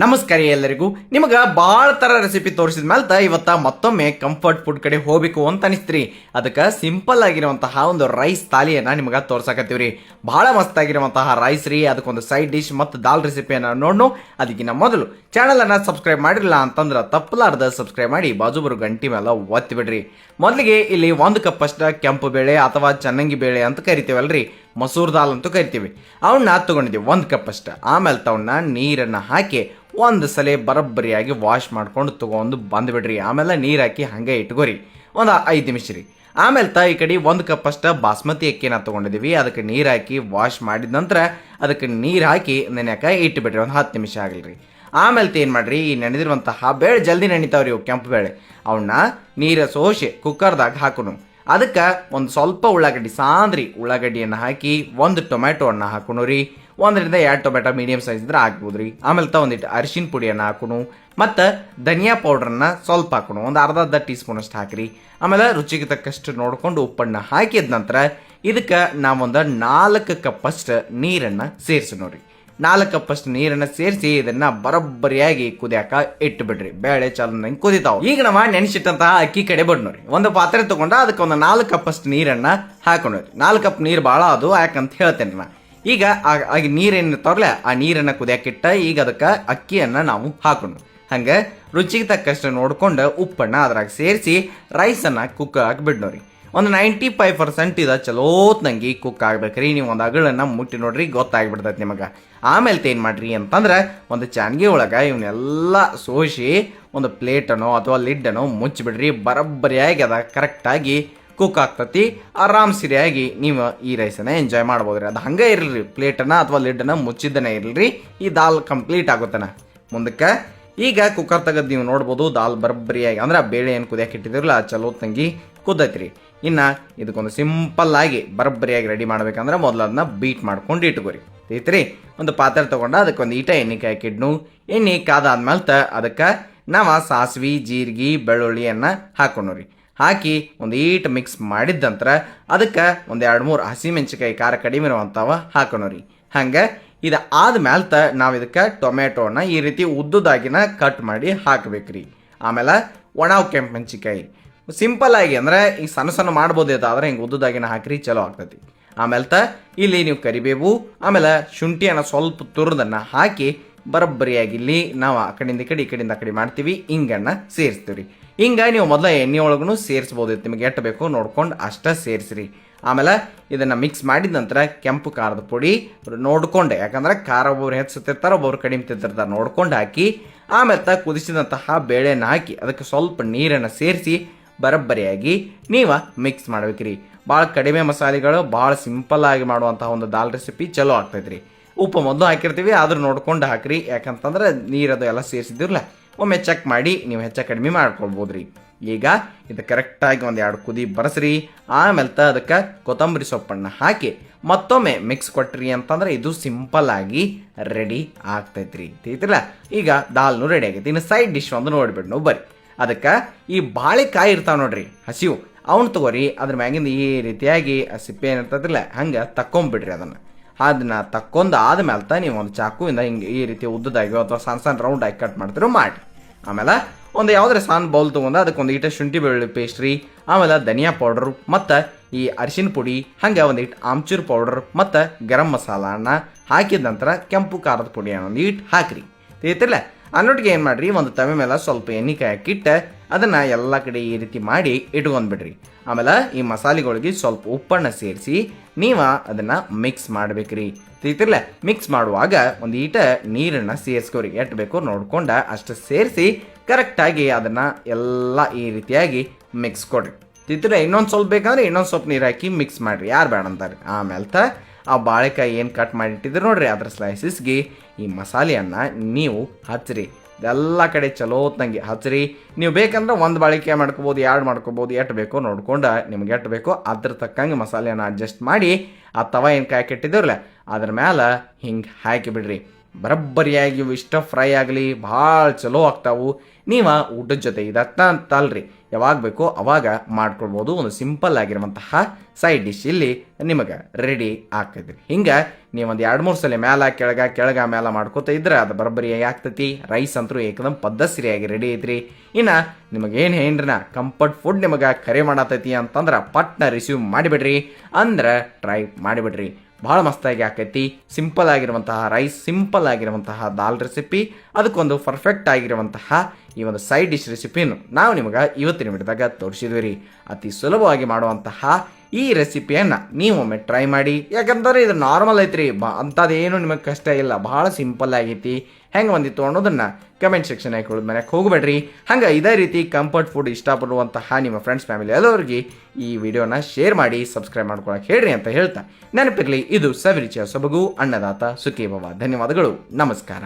ನಮಸ್ಕಾರ ಎಲ್ಲರಿಗೂ. ನಿಮಗೆ ಭಾಳ ಥರ ರೆಸಿಪಿ ತೋರಿಸಿದ ಮೇಲೆ ಇವತ್ತ ಮತ್ತೊಮ್ಮೆ ಕಂಫರ್ಟ್ ಫುಡ್ ಕಡೆ ಹೋಗಬೇಕು ಅಂತ ಅನಿಸ್ತ್ರಿ. ಅದಕ್ಕೆ ಸಿಂಪಲ್ ಆಗಿರುವಂತಹ ಒಂದು ರೈಸ್ ತಾಲಿಯನ್ನು ನಿಮಗೆ ತೋರ್ಸಕತ್ತೀವ್ರಿ. ಭಾಳ ಮಸ್ತ್ ಆಗಿರುವಂತಹ ರೈಸ್ ರೀ. ಅದಕ್ಕೊಂದು ಸೈಡ್ ಡಿಶ್ ಮತ್ತು ದಾಲ್ ರೆಸಿಪಿಯನ್ನು ನೋಡ್ನು. ಅದಕ್ಕಿಂತ ಮೊದಲು ಚಾನಲನ್ನು ಸಬ್ಸ್ಕ್ರೈಬ್ ಮಾಡಿರಲಿಲ್ಲ ಅಂತಂದ್ರೆ ತಪ್ಪಲಾರ್ದ ಸಬ್ಸ್ಕ್ರೈಬ್ ಮಾಡಿ ಬಾಜು ಬರೋ ಗಂಟಿ ಮೇಲೆ ಒತ್ತಿ ಬಿಡ್ರಿ. ಮೊದಲಿಗೆ ಇಲ್ಲಿ 1 ಕಪ್ ಅಷ್ಟ ಕೆಂಪು ಬೇಳೆ ಅಥವಾ ಚನ್ನಂಗಿ ಬೇಳೆ ಅಂತ ಕರಿತೀವಲ್ರಿ, ಮಸೂರ್ ದಾಲ್ ಅಂತೂ ಕರಿತೀವಿ, ಅವನ್ನ ತಗೊಂಡಿದ್ದೀವಿ 1 ಕಪ್ ಅಷ್ಟ. ಆಮೇಲೆ ತವನ್ನ ನೀರನ್ನು ಹಾಕಿ ಒಂದು ಸಲ ಬರಬ್ಬರಿಯಾಗಿ ವಾಶ್ ಮಾಡ್ಕೊಂಡು ತಗೊಂಡು ಬಂದುಬಿಡ್ರಿ. ಆಮೇಲೆ ನೀರು ಹಾಕಿ ಹಾಗೆ ಇಟ್ಕೋರಿ ಒಂದು 5 ನಿಮಿಷ ರೀ. ಆಮೇಲೆ ಈ ಕಡೆ 1 ಕಪ್ ಅಷ್ಟ ಬಾಸ್ಮತಿ ಅಕ್ಕಿನ ತೊಗೊಂಡಿದ್ದೀವಿ. ಅದಕ್ಕೆ ನೀರು ಹಾಕಿ ವಾಶ್ ಮಾಡಿದ ನಂತರ ಅದಕ್ಕೆ ನೀರು ಹಾಕಿ ನೆನೆಯಾಕ ಇಟ್ಟುಬಿಡ್ರಿ ಒಂದು 10 ನಿಮಿಷ ಆಗಲ್ರಿ. ಆಮೇಲೆ ಏನು ಮಾಡಿರಿ, ಈ ನೆನೆದಿರುವಂತಹ ಬೇಳೆ ಜಲ್ದಿ ನೆನಿತಾವ್ರಿ ಇವು ಕೆಂಪು ಬೇಳೆ, ಅವನ್ನ ನೀರು ಸೋಸಿ ಕುಕ್ಕರ್ದಾಗ ಹಾಕೋನು. ಅದಕ್ಕೆ ಒಂದು ಸ್ವಲ್ಪ ಉಳ್ಳಾಗಡ್ಡಿ ಸಾಂದ್ರಿ ಉಳ್ಳಾಗಡ್ಡಿಯನ್ನು ಹಾಕಿ 1 ಟೊಮ್ಯಾಟೊ ಹಣ್ಣು ಹಾಕೋನು ರೀ. 1 ರಿಂದ 2 ಟೊಮೆಟೊ ಮೀಡಿಯಂ ಸೈಜ್ ಇದ್ರೆ ಹಾಕ್ಬೋದ್ರಿ. ಆಮೇಲೆ ಒಂದಿಟ್ಟು ಅರಿಶಿನ ಪುಡಿಯನ್ನು ಹಾಕೋನು ಮತ್ತು ಧನಿಯಾ ಪೌಡ್ರನ್ನ ಸ್ವಲ್ಪ ಹಾಕೋನು, ಒಂದು ಅರ್ಧ ಟೀ ಸ್ಪೂನ್ ಅಷ್ಟು ಹಾಕಿರಿ. ಆಮೇಲೆ ರುಚಿಗೆ ತಕ್ಕಷ್ಟು ನೋಡ್ಕೊಂಡು ಉಪ್ಪನ್ನು ಹಾಕಿದ ನಂತರ ಇದಕ್ಕೆ ನಾವೊಂದು 4 ಕಪ್ ಅಷ್ಟು ನೀರನ್ನು ಸೇರಿಸಿ ನೋಡ್ರಿ. 4 ಕಪ್ ಅಷ್ಟು ನೀರನ್ನು ಸೇರಿಸಿ ಇದನ್ನ ಬರೋಬ್ಬರಿಯಾಗಿ ಕುದಿಯಾಕ ಇಟ್ಟು ಬಿಡ್ರಿ. ಬೇಳೆ ಚಲೋ ಕುದಿತಾವ. ಈಗ ನಾವು ನೆನೆಸಿಟ್ಟಂತಹ ಅಕ್ಕಿ ಕಡೆ ಬಿಡ್ ನೋಡ್ರಿ. ಒಂದು ಪಾತ್ರೆ ತಗೊಂಡ ಅದಕ್ಕೆ ಒಂದು 4 ಕಪ್ ಅಷ್ಟು ನೀರನ್ನ ಹಾಕೊಂಡ್ರಿ. 4 ಕಪ್ ನೀರು ಭಾಳ ಅದು ಯಾಕಂತ ಹೇಳ್ತೇನೆ ನಾ. ಈಗ ನೀರೇನಿರ್ತಾವ್ರಲ್ಲ ಆ ನೀರನ್ನ ಕುದಿಯಾಕಿಟ್ಟ ಈಗ ಅದಕ್ಕೆ ಅಕ್ಕಿಯನ್ನ ನಾವು ಹಾಕೊಂಡು ಹಂಗೆ ರುಚಿಗೆ ತಕ್ಕಷ್ಟು ನೋಡ್ಕೊಂಡು ಉಪ್ಪನ್ನ ಅದ್ರಾಗ ಸೇರಿಸಿ ರೈಸನ್ನು ಕುಕ್ ಹಾಕಿಬಿಡ್ನೋರಿ. ಒಂದು 95% ಇದು ಚಲೋತ್ನಂಗಿ ಕುಕ್ ಆಗ್ಬೇಕ್ರಿ. ನೀವು ಒಂದು ಅಗಳನ್ನ ಮುಟ್ಟಿ ನೋಡ್ರಿ, ಗೊತ್ತಾಗ್ಬಿಡ್ತೈತೆ ನಿಮಗೆ. ಆಮೇಲೆ ಏನು ಮಾಡ್ರಿ ಅಂತಂದ್ರೆ ಒಂದು ಚಾನ್ಗಿ ಒಳಗೆ ಇವನ್ನೆಲ್ಲ ಸೋಸಿ ಒಂದು ಪ್ಲೇಟನೋ ಅಥವಾ ಲಿಡ್ಡನೋ ಮುಚ್ಚಿಬಿಡ್ರಿ. ಬರೋಬ್ಬರಿಯಾಗಿ ಅದ ಕರೆಕ್ಟಾಗಿ ಕುಕ್ ಆಗ್ತತಿ. ಆರಾಮ್ ಸಿರಿಯಾಗಿ ನೀವು ಈ ರೈಸನ್ನ ಎಂಜಾಯ್ ಮಾಡ್ಬೋದ್ರಿ. ಅದು ಹಂಗೆ ಇರಲ್ರಿ, ಪ್ಲೇಟನ್ನ ಅಥವಾ ಲಿಡ್ಡನ್ನ ಮುಚ್ಚಿದ್ದನೇ ಇರಲ್ರಿ. ಈ ದಾಲ್ ಕಂಪ್ಲೀಟ್ ಆಗುತ್ತಾನ ಮುಂದಕ್ಕೆ. ಈಗ ಕುಕ್ಕರ್ ತೆಗೆದು ನೀವು ನೋಡ್ಬೋದು ದಾಲ್ ಬರೋಬ್ಬರಿಯಾಗಿ ಅಂದ್ರೆ ಆ ಬೇಳೆ ಏನು ಕುದಿಯಾಕೆ ಇಟ್ಟಿದಿರಲ್ಲ ಚಲೋ ತಂಗಿ ಕುದ್ದೈತ್ರಿ. ಇನ್ನು ಇದಕ್ಕೊಂದು ಸಿಂಪಲ್ ಆಗಿ ಬರೋಬ್ಬರಿಯಾಗಿ ರೆಡಿ ಮಾಡ್ಬೇಕಂದ್ರೆ ಮೊದಲು ಅದನ್ನ ಬೀಟ್ ಮಾಡ್ಕೊಂಡು ಇಟ್ಕೋರಿ. ಐತ್ರಿ ಒಂದು ಪಾತ್ರೆ ತಗೊಂಡು ಅದಕ್ಕೊಂದು ಎಣ್ಣೆ ಹಾಕಿಡ್ನು. ಎಣ್ಣೆ ಕಾದಾದ್ಮೇಲೆ ಅದಕ್ಕೆ ನಾವು ಸಾಸಿವೆ ಜೀರಿಗೆ ಬೆಳ್ಳುಳ್ಳಿಯನ್ನು ಹಾಕೊಂಡ್ರಿ. ಹಾಕಿ ಒಂದು ಮಿಕ್ಸ್ ಮಾಡಿದ ನಂತರ ಅದಕ್ಕೆ ಒಂದು 2-3 ಹಸಿಮೆಣಸಿಕಾಯಿ ಖಾರ ಕಡಿಮೆ ಇರುವಂಥವ ಹಾಕೊಂಡ್ರಿ. ಹಂಗೆ ಇದು ಆದ್ಮೇಲೆ ನಾವು ಇದಕ್ಕೆ ಟೊಮೆಟೋನ ಈ ರೀತಿ ಉದ್ದುದಾಗಿನ ಕಟ್ ಮಾಡಿ ಹಾಕಬೇಕ್ರಿ. ಆಮೇಲೆ ಒಣ ಕೆಂಪು ಮೆಣಸಿಕಾಯಿ ಸಿಂಪಲ್ ಆಗಿ ಅಂದರೆ ಈಗ ಸಣ್ಣ ಮಾಡ್ಬೋದು ಆದರೆ ಹಿಂಗೆ ಉದ್ದುದಾಗಿನ ಹಾಕ್ರಿ, ಚಲೋ ಆಗ್ತೈತಿ. ಆಮೇಲೆ ಇಲ್ಲಿ ನೀವು ಕರಿಬೇವು ಆಮೇಲೆ ಶುಂಠಿಯನ್ನು ಸ್ವಲ್ಪ ತುರಿದನ್ನು ಹಾಕಿ ಬರೋಬ್ಬರಿಯಾಗಿ ಇಲ್ಲಿ ನಾವು ಆ ಕಡೆಯಿಂದ ಈ ಕಡೆ ಮಾಡ್ತೀವಿ. ಹಿಂಗನ್ನು ಸೇರಿಸ್ತೀವಿ. ಹಿಂಗೆ ನೀವು ಮೊದಲ ಎಣ್ಣೆ ಒಳಗೂ ಸೇರಿಸ್ಬೋದಿತ್ತು, ನಿಮಗೆ ಎಷ್ಟು ಬೇಕೋ ನೋಡ್ಕೊಂಡು ಅಷ್ಟೇ ಸೇರಿಸ್ರಿ. ಆಮೇಲೆ ಇದನ್ನು ಮಿಕ್ಸ್ ಮಾಡಿದ ನಂತರ ಕೆಂಪು ಖಾರದ ಪುಡಿ ನೋಡ್ಕೊಂಡೆ, ಯಾಕಂದ್ರೆ ಖಾರ ಒಬ್ಬರು ಹೆಚ್ಚುತ್ತಿರ್ತಾರೆ ಒಬ್ಬರು ಕಡಿಮೆ ತಿಂತಿರ್ತಾರೆ, ನೋಡ್ಕೊಂಡು ಹಾಕಿ. ಆಮೇಲೆ ಕುದಿಸಿದಂತಹ ಬೇಳೆನ ಹಾಕಿ ಅದಕ್ಕೆ ಸ್ವಲ್ಪ ನೀರನ್ನು ಸೇರಿಸಿ ಬರೋಬ್ಬರಿಯಾಗಿ ನೀವು ಮಿಕ್ಸ್ ಮಾಡ್ಬೇಕ್ರಿ. ಭಾಳ ಕಡಿಮೆ ಮಸಾಲೆಗಳು ಭಾಳ ಸಿಂಪಲ್ ಆಗಿ ಮಾಡುವಂತಹ ಒಂದು ದಾಲ್ ರೆಸಿಪಿ ಚಲೋ ಆಗ್ತೈತ್ರಿ. ಉಪ್ಪು ಮೊದಲು ಹಾಕಿರ್ತೀವಿ ಆದ್ರೂ ನೋಡ್ಕೊಂಡು ಹಾಕ್ರಿ, ಯಾಕಂತಂದ್ರೆ ನೀರದು ಎಲ್ಲ ಸೇರಿಸಿದಿರಲ್ಲ ಒಮ್ಮೆ ಚೆಕ್ ಮಾಡಿ ನೀವು ಹೆಚ್ಚು ಕಡಿಮೆ ಮಾಡ್ಕೊಳ್ಬೋದ್ರಿ. ಈಗ ಇದು ಕರೆಕ್ಟಾಗಿ ಒಂದು 2 ಕುದಿ ಬರಸ್ರಿ. ಆಮೇಲೆ ಅದಕ್ಕೆ ಕೊತ್ತಂಬರಿ ಸೊಪ್ಪನ್ನು ಹಾಕಿ ಮತ್ತೊಮ್ಮೆ ಮಿಕ್ಸ್ ಕೊಟ್ರಿ ಅಂತಂದ್ರೆ ಇದು ಸಿಂಪಲ್ ಆಗಿ ರೆಡಿ ಆಗ್ತೈತ್ರಿ. ತಿಳಿತಿಲ್ಲ. ಈಗ ದಾಲ್ನು ರೆಡಿ ಆಗೈತಿ. ಇನ್ನು ಸೈಡ್ ಡಿಶ್ ಒಂದು ನೋಡ್ಬಿಡ್ನು ಬರ್ರಿ. ಅದಕ್ಕೆ ಈ ಬಾಳೆಕಾಯಿ ಇರ್ತಾವೆ ನೋಡ್ರಿ ಹಸಿವು, ಅವನು ತಗೋರಿ. ಅದ್ರ ಮ್ಯಾಗಿಂದ ಈ ರೀತಿಯಾಗಿ ಸಿಪ್ಪೆ ಏನಿರ್ತದಿಲ್ಲ ಹಂಗೆ ತಕ್ಕೊಂಬಿಡ್ರಿ. ಅದನ್ನ ತಕ್ಕೊಂದು ಆದ್ಮೇಲೆ ನೀವು ಒಂದು ಚಾಕುವಿಂದ ಹಿಂಗೆ ಈ ರೀತಿ ಉದ್ದದಾಗಿ ಅಥವಾ ಸಣ್ಣ ರೌಂಡ್ ಆಗಿ ಕಟ್ ಮಾಡ್ತಿರೋ ಮಾಡಿ. ಆಮೇಲೆ ಒಂದು ಯಾವುದೇ ಸಣ್ಣ ಬೌಲ್ ತೊಗೊಂಡು ಅದಕ್ಕೊಂದು ಶುಂಠಿ ಬೆಳ್ಳುಳ್ಳಿ ಪೇಸ್ಟ್ ರೀ, ಆಮೇಲೆ ಧನಿಯಾ ಪೌಡರ್ ಮತ್ತು ಈ ಅರಿಶಿನ ಪುಡಿ, ಹಂಗೆ ಒಂದು ಆಮ್ಚೂರ್ ಪೌಡರ್ ಮತ್ತು ಗರಂ ಮಸಾಲನ್ನ ಹಾಕಿದ ನಂತರ ಕೆಂಪು ಖಾರದ ಪುಡಿ ಒಂದು ಹಾಕ್ರಿ. ತಿಳಿತಿಲ್ಲ. ಅನ್ನೊಟ್ಟಿಗೆ ಏನು ಮಾಡಿರಿ, ಒಂದು ತವೆ ಮೇಲೆ ಸ್ವಲ್ಪ ಎಣ್ಣೆ ಹಾಕಿಟ್ಟು ಅದನ್ನು ಎಲ್ಲ ಕಡೆ ಈ ರೀತಿ ಮಾಡಿ ಇಟ್ಕೊಂಡ್ಬಿಡ್ರಿ. ಆಮೇಲೆ ಈ ಮಸಾಲೆಗಳಿಗೆ ಸ್ವಲ್ಪ ಉಪ್ಪನ್ನು ಸೇರಿಸಿ ನೀವು ಅದನ್ನು ಮಿಕ್ಸ್ ಮಾಡ್ಬೇಕ್ರಿ. ತಿಳಿತಿರ್ಲ. ಮಿಕ್ಸ್ ಮಾಡುವಾಗ ಒಂದು ನೀರನ್ನು ಸೇರಿಸ್ಕೋರಿ, ಎಷ್ಟು ಬೇಕೋ ನೋಡ್ಕೊಂಡು ಅಷ್ಟು ಸೇರಿಸಿ ಕರೆಕ್ಟಾಗಿ ಅದನ್ನು ಎಲ್ಲ ಈ ರೀತಿಯಾಗಿ ಮಿಕ್ಸ್ ಕೊಡ್ರಿ. ತಿಳಿತಿರ್ಲ. ಇನ್ನೊಂದು ಸ್ವಲ್ಪ ಬೇಕಂದ್ರೆ ಇನ್ನೊಂದು ಸ್ವಲ್ಪ ನೀರು ಹಾಕಿ ಮಿಕ್ಸ್ ಮಾಡಿರಿ, ಯಾರು ಬೇಡ ಅಂತಾರೆ. ಆಮೇಲೆ ಆ ಬಾಳೆಕಾಯಿ ಏನು ಕಟ್ ಮಾಡಿಟ್ಟಿದ್ರೆ ನೋಡ್ರಿ ಅದ್ರ ಸ್ಲೈಸಸ್ಗೆ ಈ ಮಸಾಲೆಯನ್ನು ನೀವು ಹಚ್ಚಿರಿ. ಎಲ್ಲ ಕಡೆ ಚಲೋತ್ನಂಗೆ ಹಚ್ಚಿರಿ. ನೀವು ಬೇಕಂದ್ರೆ 1 ಬಾಳಿಕೆ ಮಾಡ್ಕೋಬೋದು, 2 ಮಾಡ್ಕೋಬೋದು, ಎಷ್ಟು ಬೇಕೋ ನೋಡ್ಕೊಂಡು ನಿಮ್ಗೆ ಎಷ್ಟು ಬೇಕೋ ಅದ್ರ ತಕ್ಕಂಗೆ ಮಸಾಲೆಯನ್ನು ಅಡ್ಜಸ್ಟ್ ಮಾಡಿ ಆ ತವ ಏನು ಕಾಯ್ಕಿಟ್ಟಿದ್ರಲ್ಲ ಅದ್ರ ಮೇಲೆ ಹಿಂಗೆ ಹಾಕಿಬಿಡ್ರಿ. ಬರೋಬ್ಬರಿಯಾಗಿ ಇಷ್ಟ ಫ್ರೈ ಆಗಲಿ ಭಾಳ ಚಲೋ ಆಗ್ತಾವು. ನೀವು ಊಟದ ಜೊತೆ ಇದತ್ತ ಅಂತಲ್ರಿ ಯಾವಾಗ ಬೇಕೋ ಅವಾಗ ಮಾಡ್ಕೊಳ್ಬೋದು. ಒಂದು ಸಿಂಪಲ್ ಆಗಿರುವಂತಹ ಸೈಡ್ ಡಿಶ್ ಇಲ್ಲಿ ನಿಮಗೆ ರೆಡಿ ಆಗ್ತೈತಿ. ಹಿಂಗೆ ನೀವು ಒಂದು 2-3 ಸಲ ಮ್ಯಾಲ ಕೆಳಗ ಮ್ಯಾಲ ಮಾಡ್ಕೋತ ಇದ್ರೆ ಅದು ಬರೋಬ್ಬರಿ ಆಗ್ತೈತಿ. ರೈಸ್ ಅಂತೂ ಏಕದಮ್ ಪದ್ಧತಿಯಾಗಿ ರೆಡಿ ಐತ್ರಿ. ಇನ್ನು ನಿಮಗೇನು ಏನ್ರನ ಕಂಫರ್ಟ್ ಫುಡ್ ನಿಮಗೆ ಕರೆ ಮಾಡತೈತಿ ಅಂತಂದ್ರೆ ಪಟ್ನ ರಿಸೀವ್ ಮಾಡಿಬಿಡ್ರಿ, ಅಂದ್ರೆ ಟ್ರೈ ಮಾಡಿಬಿಡ್ರಿ. ಭಾಳ ಮಸ್ತಾಗಿ ಆಕೈತಿ. ಸಿಂಪಲ್ ಆಗಿರುವಂತಹ ರೈಸ್, ಸಿಂಪಲ್ ಆಗಿರುವಂತಹ ದಾಲ್ ರೆಸಿಪಿ, ಅದಕ್ಕೊಂದು ಪರ್ಫೆಕ್ಟ್ ಆಗಿರುವಂತಹ ಈ ಒಂದು ಸೈಡ್ ಡಿಶ್ ರೆಸಿಪಿಯನ್ನು ನಾವು ನಿಮಗೆ ಇವತ್ತಿನ ವಿಡಿಯೋದಾಗ ತೋರಿಸಿದ್ವಿ ರೀ. ಅತಿ ಸುಲಭವಾಗಿ ಮಾಡುವಂತಹ ಈ ರೆಸಿಪಿಯನ್ನು ನೀವು ಒಮ್ಮೆ ಟ್ರೈ ಮಾಡಿ. ಯಾಕಂದ್ರೆ ಇದು ನಾರ್ಮಲ್ ಐತ್ರಿ, ಅಂಥದ್ದೇನು ನಿಮಗೆ ಕಷ್ಟ ಇಲ್ಲ, ಭಾಳ ಸಿಂಪಲ್ ಆಗೈತಿ. ಹೆಂಗೆ ಬಂದಿತ್ತು ಅನ್ನೋದನ್ನು ಕಮೆಂಟ್ ಸೆಕ್ಷನ್ ಹಾಕೊಳ್ಳೋದು ಮನೆಗೆ ಹೋಗಬೇಡ್ರಿ. ಹಂಗೆ ಇದೇ ರೀತಿ ಕಂಫರ್ಟ್ ಫುಡ್ ಇಷ್ಟಪಡುವಂತಹ ನಿಮ್ಮ ಫ್ರೆಂಡ್ಸ್ ಫ್ಯಾಮಿಲಿ ಎಲ್ಲರಿಗೆ ಈ ವಿಡಿಯೋನ ಶೇರ್ ಮಾಡಿ, ಸಬ್ಸ್ಕ್ರೈಬ್ ಮಾಡ್ಕೊಳಕ್ಕೆ ಹೇಳ್ರಿ ಅಂತ ಹೇಳ್ತಾ ನೆನಪಿರಲಿ, ಇದು ಸವಿರುಚಿಯ ಸೊಬಗು ಅನ್ನದಾತ ಸುಖೀಭವ. ಧನ್ಯವಾದಗಳು, ನಮಸ್ಕಾರ.